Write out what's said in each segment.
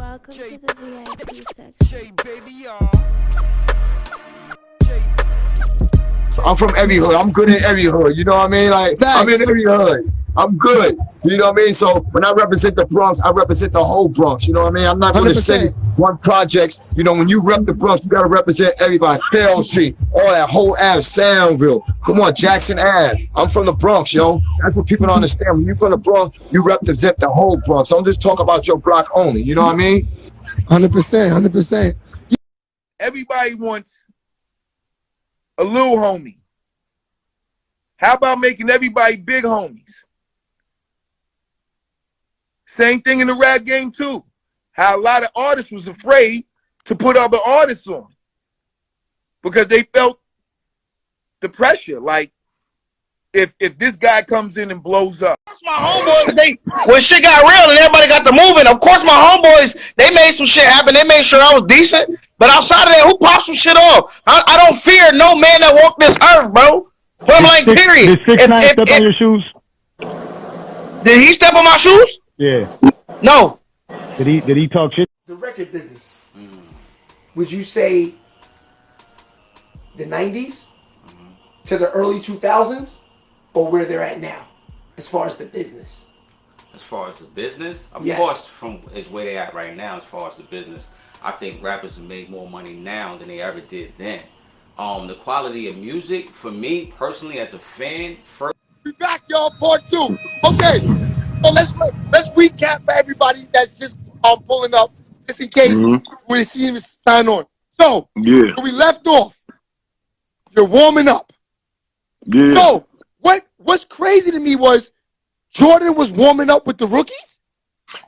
Welcome to the VIP section. I'm from every hood. I'm good in every hood. You know what I mean? Like, I'm in every hood. I'm good. You know what I mean? So when I represent the Bronx, I represent the whole Bronx. You know what I mean? I'm not going to say one projects. You know, when you rep the Bronx, you got to represent everybody. Fair Street, all that whole Ave, Soundville. Come on, Jackson Ave. I'm from the Bronx, yo. That's what people don't understand. When you're from the Bronx, you represent the whole Bronx. Don't just talk about your block only. You know what I mean? 100%, 100%. Everybody wants a little homie. How about making everybody big homies? Same thing in the rap game too. How a lot of artists was afraid to put other artists on because they felt the pressure. Like if this guy comes in and blows up. My homeboys, when shit got real and everybody got to moving, of course my homeboys, they made some shit happen. They made sure I was decent. But outside of that, who popped some shit off? I don't fear no man that walked this earth, bro. But I'm like, period. Did 6 9 step on your shoes? Did he step on my shoes? Yeah. No. Did he talk shit? The record business. Would you say the 90s to the early 2000s or where they're at now as far as the business? As far as the business, of Yes. course, is where they at right now. As far as the business, I think rappers make more money now than they ever did then. The quality of music, for me personally, as a fan, first. We back, y'all, part 2. Okay, so let's recap for everybody that's just pulling up, just in case we see him sign on. So, where we left off, you're warming up. Yeah. So, what's crazy to me was Jordan was warming up with the rookies?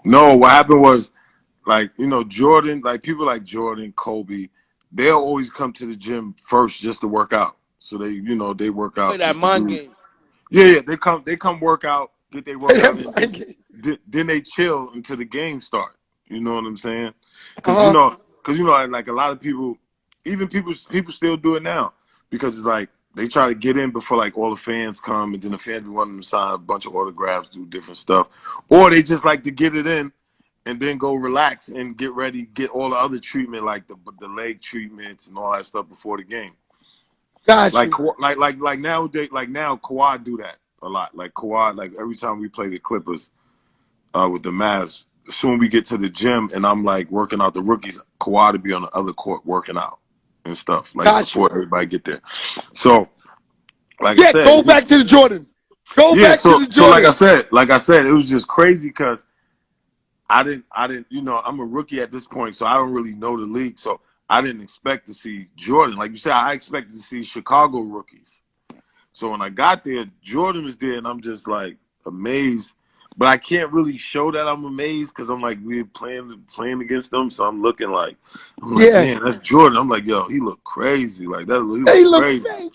No, what happened was, like, you know, Jordan, like people like Jordan, Kobe, they'll always come to the gym first just to work out. So they, you know, they work out. Play that mind game. Yeah, they come work out, get their workout in, then they chill until the game start. You know what I'm saying? Because you know, like a lot of people, even people still do it now because it's like they try to get in before like all the fans come, and then the fans want them to sign a bunch of autographs, do different stuff, or they just like to get it in and then go relax and get ready, get all the other treatment like the leg treatments and all that stuff before the game. Gotcha. Like nowadays, like now Kawhi do that a lot. Like Kawhi, like every time we play the Clippers with the Mavs, soon we get to the gym and I'm like working out the rookies, Kawhi to be on the other court working out and stuff. Like before everybody get there. So like I said, go back to the Jordan. Go back to the Jordan. So like I said, it was just crazy because I didn't, you know, I'm a rookie at this point, so I don't really know the league. So I didn't expect to see Jordan. Like you said, I expected to see Chicago rookies. So when I got there, Jordan was there, and I'm just like amazed. But I can't really show that I'm amazed because I'm like, we're playing against them. So I'm looking like, man, that's Jordan. I'm like, yo, he look crazy. Like that, he look crazy.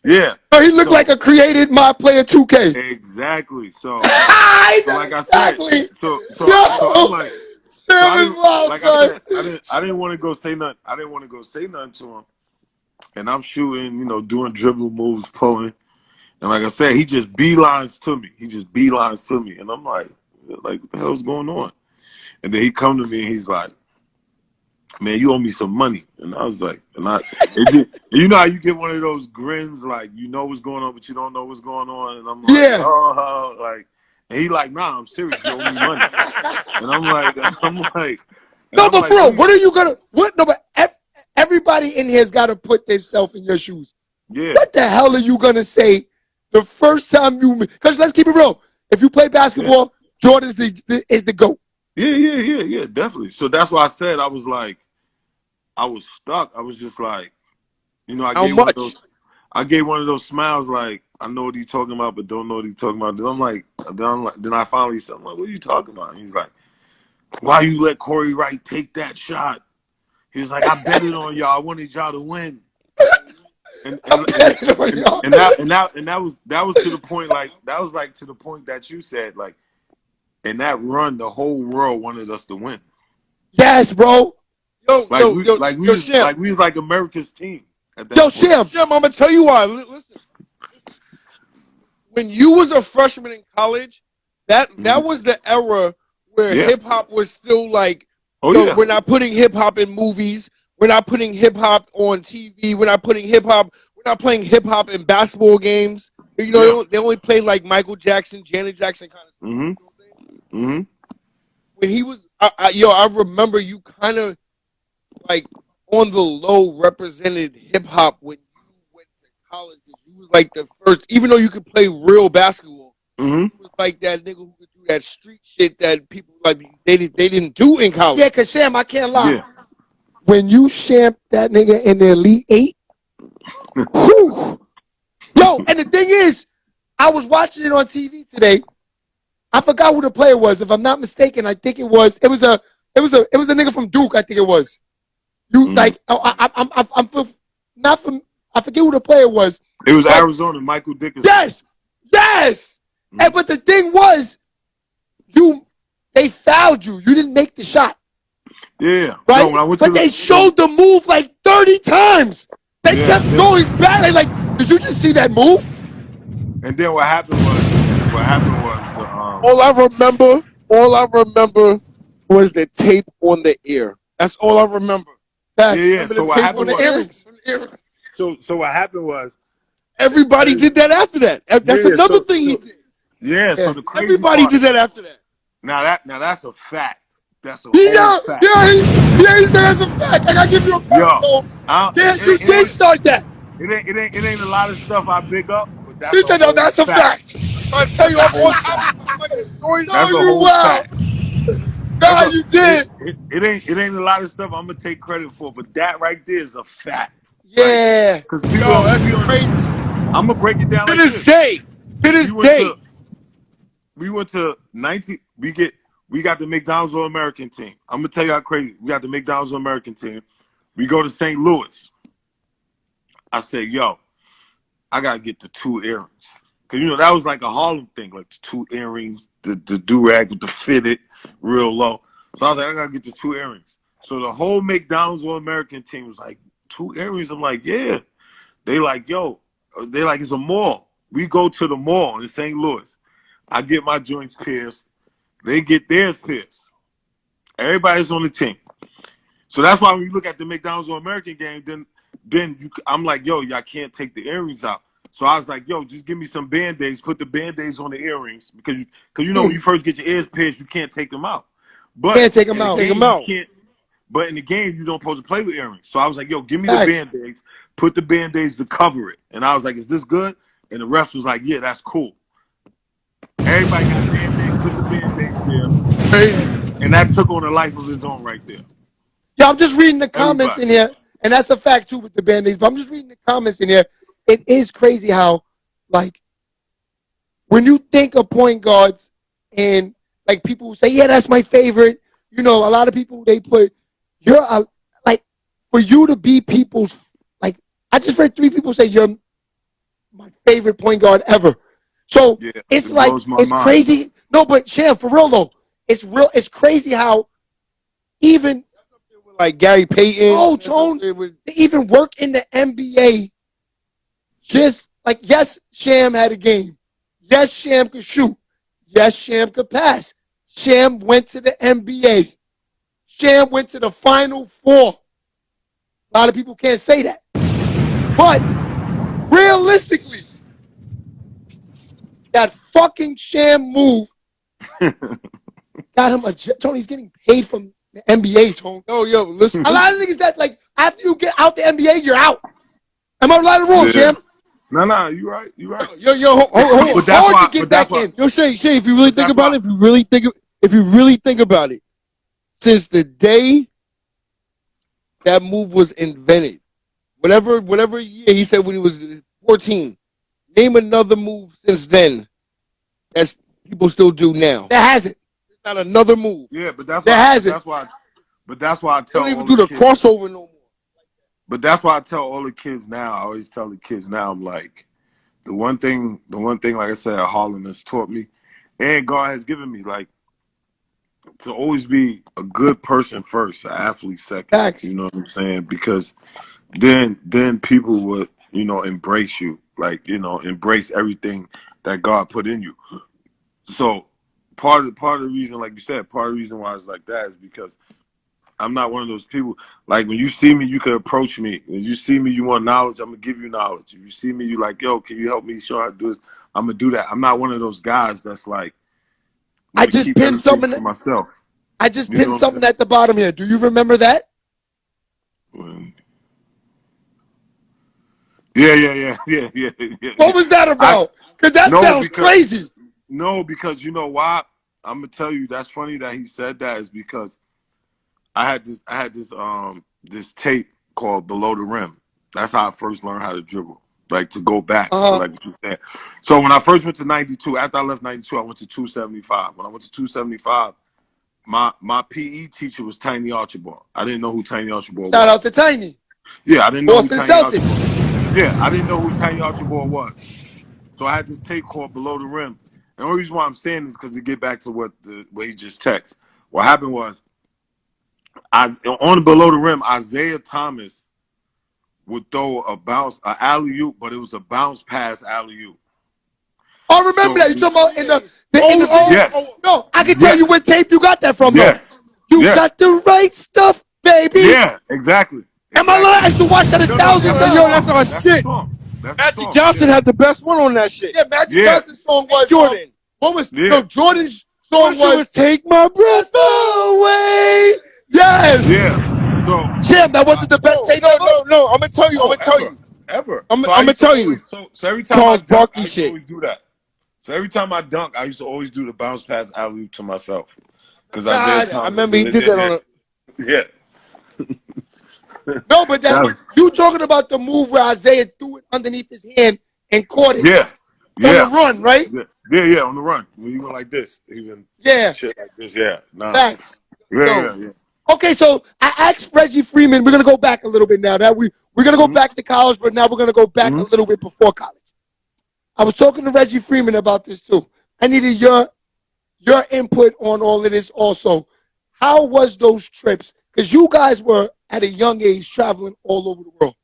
Yeah. Oh, he looked like a created My Player 2K. Exactly. So like I said, so I'm like, I didn't want to go say nothing. I didn't want to go say nothing to him. And I'm shooting, you know, doing dribble moves, pulling. And like I said, he just beelines to me. And I'm like, what the hell's going on? And then he come to me and he's like, man, you owe me some money. And I was like, you know how you get one of those grins, like, you know what's going on, but you don't know what's going on. And I'm like, like, and he like, nah, I'm serious. You owe me money. And I'm like, no, but bro, what are you gonna? No, but everybody in here's got to put themselves in your shoes. Yeah. What the hell are you gonna say the first time you? Because let's keep it real. If you play basketball, Jordan's is the GOAT. Yeah, definitely. So that's why I said I was like, I was stuck. I was just like, you know, I gave one of those smiles, like I know what he's talking about, but don't know what he's talking about. Then I finally said, like, what are you talking about? And he's like, why you let Corey Wright take that shot? He was like, I bet it on y'all. I wanted y'all to win. And that was to the point, like that was like to the point that you said, like, in that run, the whole world wanted us to win. Yes, bro. We was like America's team. At that point. Sham, I'm gonna tell you why. Listen. When you was a freshman in college, that was the era where hip hop was still like Oh So yeah. we're not putting hip hop in movies. We're not putting hip hop on TV. We're not putting hip hop. We're not playing hip hop in basketball games. You know, Yeah. they only play like Michael Jackson, Janet Jackson kind of stuff. Mm-hmm. Mm-hmm. When he was, I remember you kind of like on the low represented hip hop when you went to college. You was like the first, even though you could play real basketball. Mm-hmm. You was like that nigga who could do that street shit that people like they didn't do in college. Yeah, cause Sham, I can't lie. Yeah. When you champ that nigga in the Elite Eight, whew. Yo, and the thing is, I was watching it on TV today. I forgot who the player was. If I'm not mistaken, I think it was a nigga from Duke. I think it was. You like? I forget who the player was. It was Arizona, Michael Dickinson. Yes. And but the thing was, they fouled you. You didn't make the shot. Yeah. Right? No, when I went but they showed the move like 30 times. They kept going back. Like, did you just see that move? And then what happened was the All I remember was the tape on the ear. That's all I remember. Yeah. So what happened was earrings. So what happened was everybody did that after that. That's another thing he did. Yeah. So the crazy everybody part, did that after that. Now that's a fact. That's a fact. He said that's a fact. I gotta give you a fact. You did start that. It ain't a lot of stuff I big up, but that's he said, no, that's a fact. I tell you, I'm on top of my story. That's a whole fact. God, you did. It ain't a lot of stuff I'm gonna take credit for, but that right there is a fact. Yeah. Because people, that's crazy. I'm gonna break it down To like this day. To this day. We went to 19. We got the McDonald's All-American team. I'm gonna tell you how crazy. We got the McDonald's All-American team. We go to St. Louis. I said, yo, I gotta get the 2 earrings. Cause that was like a Harlem thing, like the 2 earrings, the do-rag with the fitted real low. So I was like, I gotta get the 2 earrings. So the whole McDonald's All-American team was like, 2 earrings? I'm like, yeah. They like, yo, they like, it's a mall. We go to the mall in St. Louis. I get my joints pierced. They get theirs pierced. Everybody's on the team. So that's why when you look at the McDonald's All-American game, then I'm like, yo, y'all can't take the earrings out. So I was like, yo, just give me some Band-Aids. Put the Band-Aids on the earrings. Because when you first get your ears pierced, you can't take them out. But can't take them out. But in the game, you don't supposed to play with earrings. So I was like, yo, give me the Band-Aids. Put the Band-Aids to cover it. And I was like, is this good? And the ref was like, yeah, that's cool. Everybody got Band-Aids, put the Band-Aids there. Crazy. And that took on a life of its own right there. Yeah, I'm just reading the comments in here. And that's a fact, too, with the Band-Aids. But I'm just reading the comments in here. It is crazy how, like, when you think of point guards and, like, people say, yeah, that's my favorite. A lot of people, they put, like, for you to be people's, like, I just read 3 people say you're my favorite point guard ever. So it's like, it's crazy. No, but Sham, for real, though, it's crazy how even, like Gary Payton. Tone, to even work in the NBA. Just like, yes, Sham had a game. Yes, Sham could shoot. Yes, Sham could pass. Sham went to the NBA. Sham went to the Final Four. A lot of people can't say that. But realistically, that fucking Sham move got him Tony's getting paid from the NBA, Tony. Yo, listen. A lot of niggas that, like, after you get out the NBA, you're out. Am I right or wrong, Sham? No, you right. You right. Yo, hold on. It's hard to get back in. Yo, Shay, if you really think about it, if you really think about it, since the day that move was invented, whatever year he said when he was 14, name another move since then that people still do now. That hasn't. There's not another move. Yeah, but that's why I tell don't even do the crossover no more. But that's why I tell all the kids now. I always tell the kids now, I'm like, the one thing, like I said, Harlan has taught me, and God has given me, like, to always be a good person first, an athlete second. Facts. You know what I'm saying? Because then people would, embrace you, like, embrace everything that God put in you. So part of the reason, like you said, part of the reason why it's like that is because I'm not one of those people. Like when you see me, you can approach me. When you see me, you want knowledge, I'm gonna give you knowledge. If you see me, you like, yo, can you help me show how to do this? I'm gonna do that. I'm not one of those guys that's like, I just keep pinned everything something. for myself. I just You know pinned what I'm something saying? at the bottom here. Do you remember that? Yeah. What was that about? Because that sounds crazy. No, because you know why? I'm gonna tell you. That's funny that he said that is because I had this tape called Below the Rim. That's how I first learned how to dribble. Like to go back to like what you said. So when I first went to 92, after I left 92, I went to 275. When I went to 275, my PE teacher was Tiny Archibald. I didn't know who Tiny Archibald was. Shout out to Tiny. Yeah, I didn't know Boston who Tiny Celtics. Archibald. Yeah, I didn't know who Tiny Archibald was. So I had this tape called Below the Rim. And the only reason why I'm saying this is because to get back to what he just texted. What happened was, on Below the Rim, Isaiah Thomas would throw an alley-oop, but it was a bounce pass alley-oop. Oh, remember that. You talking about in the yes. No, I can tell you what tape you got that from, yes. though. You got the right stuff, baby. Yeah, exactly. Am I lying? I used to watch that 1,000 times. Yo, that's our shit. Magic Johnson had the best one on that shit. Yeah, Magic Johnson's song was Jordan. What was no Jordan's song was Take My Breath Away. Yes. Yeah. So Jim, that wasn't the best tape ever. No. I'm gonna tell you. Ever. I'm So gonna tell you. So every time Charles I dunk, Barkley I used to shit. always do that. So every time I dunk, I used to always do the bounce pass alley-oop to myself. Because I remember he did that on a. Yeah. No, but you talking about the move where Isaiah threw it underneath his hand and caught it. Yeah. On the run, right? Yeah, on the run. When you went like this, even shit like this. Yeah. Nah. Facts. Yeah. Okay, so I asked Reggie Freeman. We're gonna go back a little bit now. That we're gonna go back to college, but now we're gonna go back a little bit before college. I was talking to Reggie Freeman about this too. I needed your input on all of this also. How was those trips? Because you guys were at a young age traveling all over the world.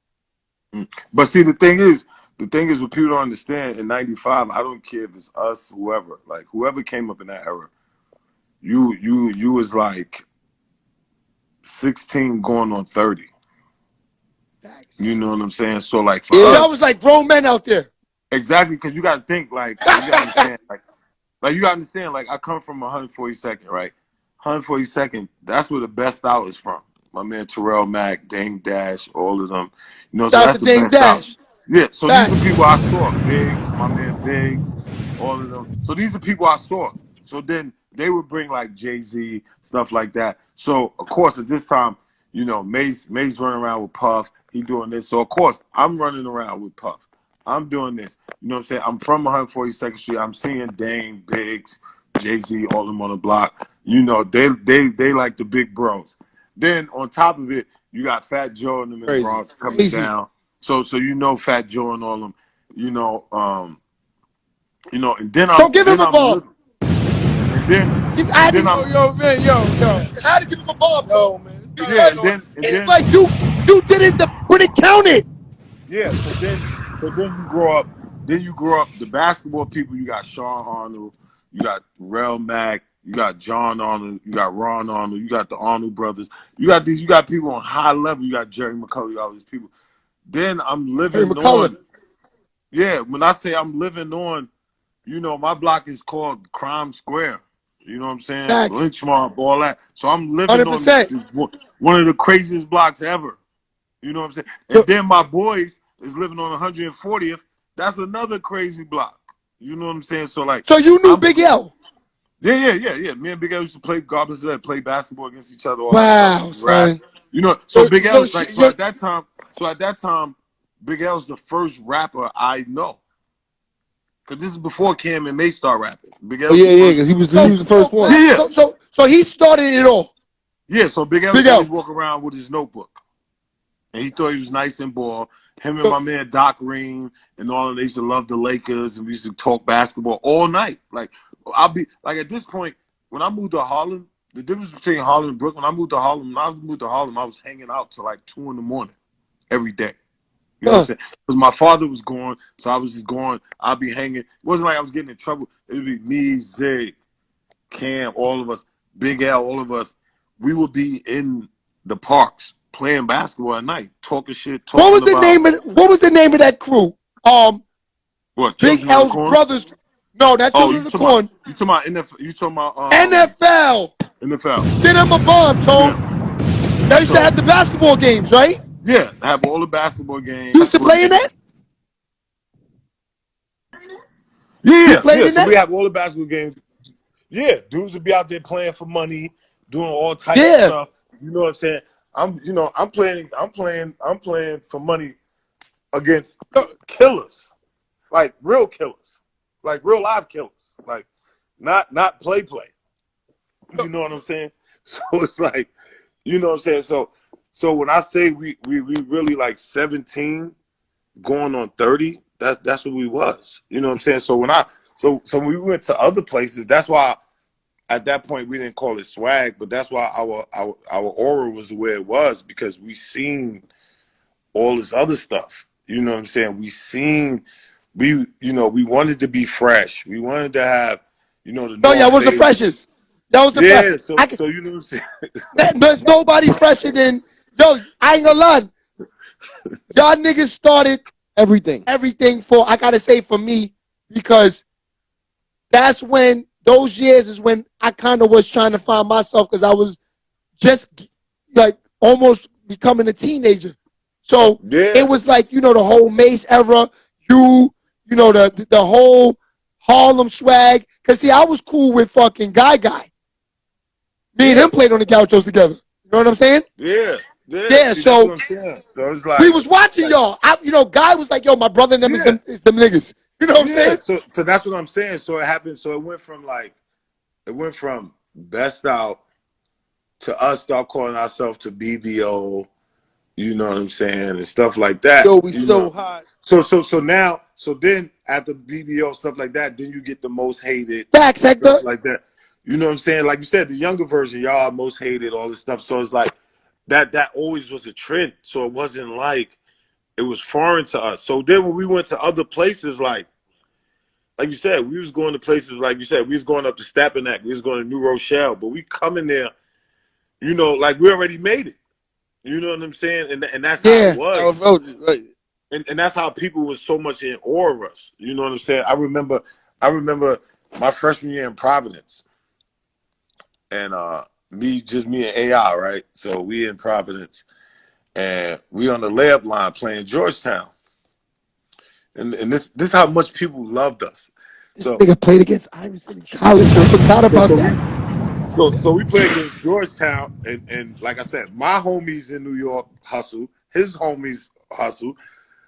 But see, the thing is what people don't understand, in 95, I don't care if it's us, whoever, like whoever came up in that era, you was like 16 going on 30. Facts. You know what I'm saying? So like for us, that was like grown men out there. Exactly, because you gotta think like you gotta understand, like you gotta understand, like I come from 142nd, right? 142nd, that's where the best style is from. My man Terrell Mack, Dame Dash, all of them. You know, so that's the best style. Yeah, so these are people I saw. Biggs, my man Biggs, all of them. So these are people I saw. So then they would bring like Jay-Z, stuff like that. So of course at this time, you know, Mace running around with Puff, he doing this. So of course I'm running around with Puff. I'm doing this. You know what I'm saying? I'm from 142nd Street. I'm seeing Dame, Biggs, Jay-Z, all of them on the block. You know, they like the big bros. Then on top of it, you got Fat Joe and them in the Bronx coming down. So you know Fat Joe and all them, and then I'm don't give him a ball. And then How to give him a ball, yo, man. It's like you did it when it counted. Yeah, so then you grow up. Then you grow up. The basketball people, you got Sean Arnold, you got Rel Mack, you got John Arnold, you got Ron Arnold, you got the Arnold brothers. You got people on high level. You got Jerry McCullough, all these people. Then I'm living on. Yeah, when I say I'm living on, you know, my block is called Crime Square. You know what I'm saying? Lynch Mob, all that. So I'm living 100%. On one of the craziest blocks ever. You know what I'm saying? And then my boys is living on 140th. That's another crazy block. You know what I'm saying? So like, so you knew Big L. Yeah. Me and Big L used to play garbage, play basketball against each other. Wow, son. You know, so Big L was like, so at that time, Big L's the first rapper I know. Cause this is before Cam and May start rapping. Big L. Because he was the first one. Yeah. So he started it all. Yeah. So Big L always walk around with his notebook, and he thought he was nice and ball. Him and my man Doc Ream and all of them, they used to love the Lakers, and we used to talk basketball all night. Like I'll be like at this point when I moved to Harlem, the difference between Harlem and Brooklyn. When I moved to Harlem, I was hanging out till like 2 a.m. every day. You know what I'm saying? Because my father was gone, so I was just going. I'd be hanging. It wasn't like I was getting in trouble. It would be me, Zig, Cam, all of us, Big L, all of us. We would be in the parks playing basketball at night, talking shit, What was talking the name about of What was the name of that crew? what Big Children of the L's Corn. brothers. No, that Oh, Children of the Corn. you talking about NFL? You talking about NFL. NFL? Get him a bomb, Tone. Yeah. They used to have the basketball games, right? Yeah, have all the basketball games. You used to play in that? Yeah, played yeah. in So that? we have all the basketball games. Yeah, dudes would be out there playing for money, doing all types of Yeah. stuff. You know what I'm saying? I'm playing for money against killers, like real killers, like real live killers, like not play. You know what I'm saying? So it's like, you know what I'm saying? So when I say we really like 17 going on 30, that's what we was. You know what I'm saying? So when we went to other places, that's why at that point we didn't call it swag, but that's why our aura was the way it was, because we seen all this other stuff. You know what I'm saying? We wanted to be fresh. We wanted to have, the y'all was the freshest. Y'all was the freshest. so you know what I'm saying? There's nobody fresher than I ain't gonna lie. Y'all niggas started everything for, I gotta say, for me, because that's when those years is when I kind of was trying to find myself, because I was just like almost becoming a teenager. So it was like, the whole Mace era, the whole Harlem swag. Cause see, I was cool with fucking Guy. Me and him played on the gauchos together. You know what I'm saying? Yeah. Yeah, See, so it's like we was watching y'all. Guy was like, yo, my brother and them is them niggas. You know what I'm saying? So that's what I'm saying. So it happened. So it went from Best Out to us start calling ourselves to BBO. You know what I'm saying, and stuff like that. Yo, we so hot. So then after BBO stuff like that, then you get the most hated. Facts, Hector. Like that. You know what I'm saying? Like you said, the younger version, y'all are most hated, all this stuff. So it's like that always was a trend. So it wasn't like it was foreign to us. So then when we went to other places, like you said, we was going to places, like you said, we was going up to Stapleneck, we was going to New Rochelle, but we come in there, like we already made it. You know what I'm saying? And that's how it was. Right. And that's how people was so much in awe of us. You know what I'm saying? I remember my freshman year in Providence. And me and AI, right? So we in Providence, and we on the layup line playing Georgetown. And this is how much people loved us. This nigga played against Iverson in college. I forgot about that. So we played against Georgetown, and like I said, my homies in New York hustle, his homies hustle.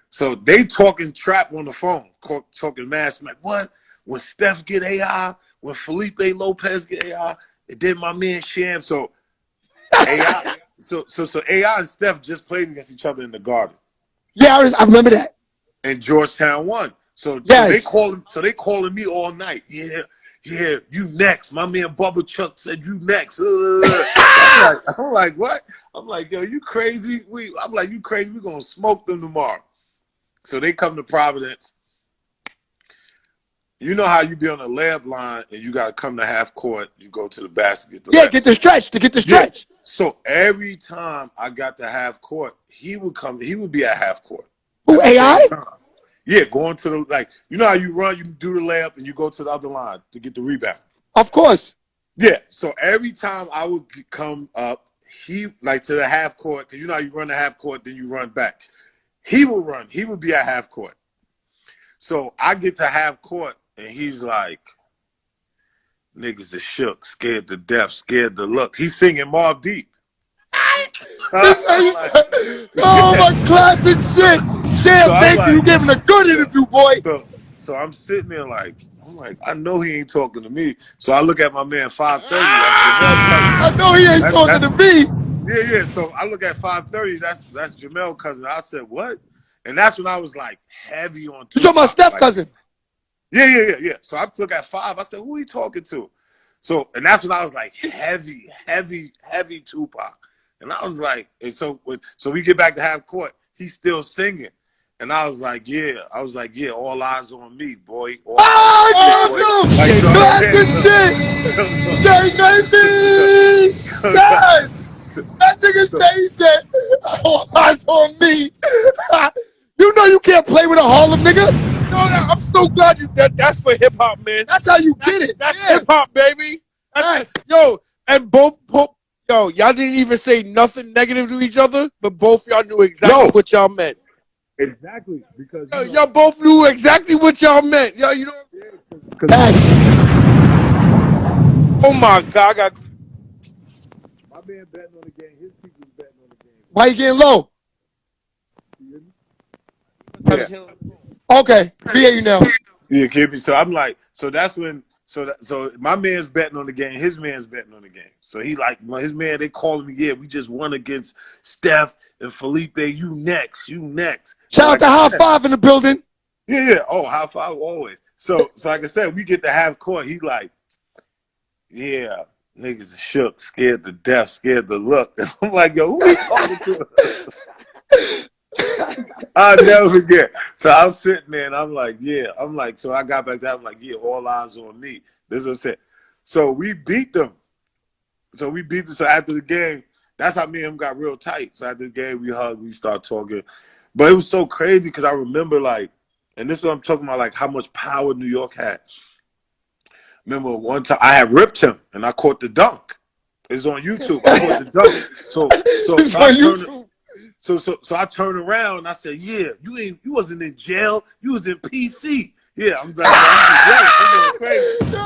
So they talking trap on the phone, talking mass. Like, what? When Steph get AI, when Felipe Lopez get AI, and then my man Sham. So AI, so AI and Steph just played against each other in the Garden. Yeah, I remember that. And Georgetown won. So they calling me all night. Yeah, you next. My man Bubba Chuck said you next. I'm like, what? I'm like, yo, you crazy? I'm like, you crazy? We gonna smoke them tomorrow. So they come to Providence. You know how you be on the layup line and you gotta come to half court. You go to the basket. Get the stretch. Yeah. So every time I got to half court, he would come. He would be at half court. Who, AI? Yeah, going to the, you know how you run, you do the layup, and you go to the other line to get the rebound. Of course. Yeah. So every time I would come up, he to the half court, because you know how you run the half court, then you run back. He would run. He would be at half court. So I get to half court, and he's like, niggas are shook, scared to death, scared to look. He's singing Mobb Deep. Oh, my classic shit. Sham, thank you. You gave him a good interview, boy. So I'm sitting there I know he ain't talking to me. So I look at my man 530. That's Jamel Cousin. I know he ain't talking to me. Yeah. So I look at 530. That's Jamel Cousin. I said, what? And that's when I was like heavy on Tupac. You talking about Steph Cousin? Yeah. So I look at 5. I said, who he talking to? So, and that's when I was like heavy Tupac. And I was like, and so we get back to half court, he's still singing. And I was like, yeah, all eyes on me, boy. Classic shit! Yes! That nigga he said, all eyes on me. You know you can't play with a Harlem nigga. No, I'm so glad that's for hip hop, man. That's how you get it. That's hip hop, baby. Yo, and y'all didn't even say nothing negative to each other, but both y'all knew exactly what y'all meant. Exactly, because y'all both knew exactly what y'all meant. Yo, you know. Thanks. Oh my God, my man betting on the game. His people's betting on the game. Why you getting low? Yeah. Okay, we hear you now. Yeah, Kippy. So I'm like, so that's when, so my man's betting on the game. His man's betting on the game. So he like, his man, they calling me, yeah, we just won against Steph and Felipe. You next. Shout out to High Five in the building. Yeah. Oh, High Five always. So like I said, we get to half court. He like, yeah, niggas are shook, scared to death, scared to look. And I'm like, yo, who we talking to? I'll never forget. So I'm sitting there and I'm like, yeah. I'm like, so I got back there. I'm like, yeah, all eyes on me. This is what I said. So we beat them. So after the game, that's how me and him got real tight. So after the game, we hugged, we started talking. But it was so crazy because I remember like, and this is what I'm talking about, like how much power New York had. Remember one time I had ripped him and I caught the dunk. It's on YouTube. I caught the dunk. So it's on YouTube. So I turned around and I said, yeah, you wasn't in jail. You was in PC. Yeah, I'm just yelling. I'm going crazy.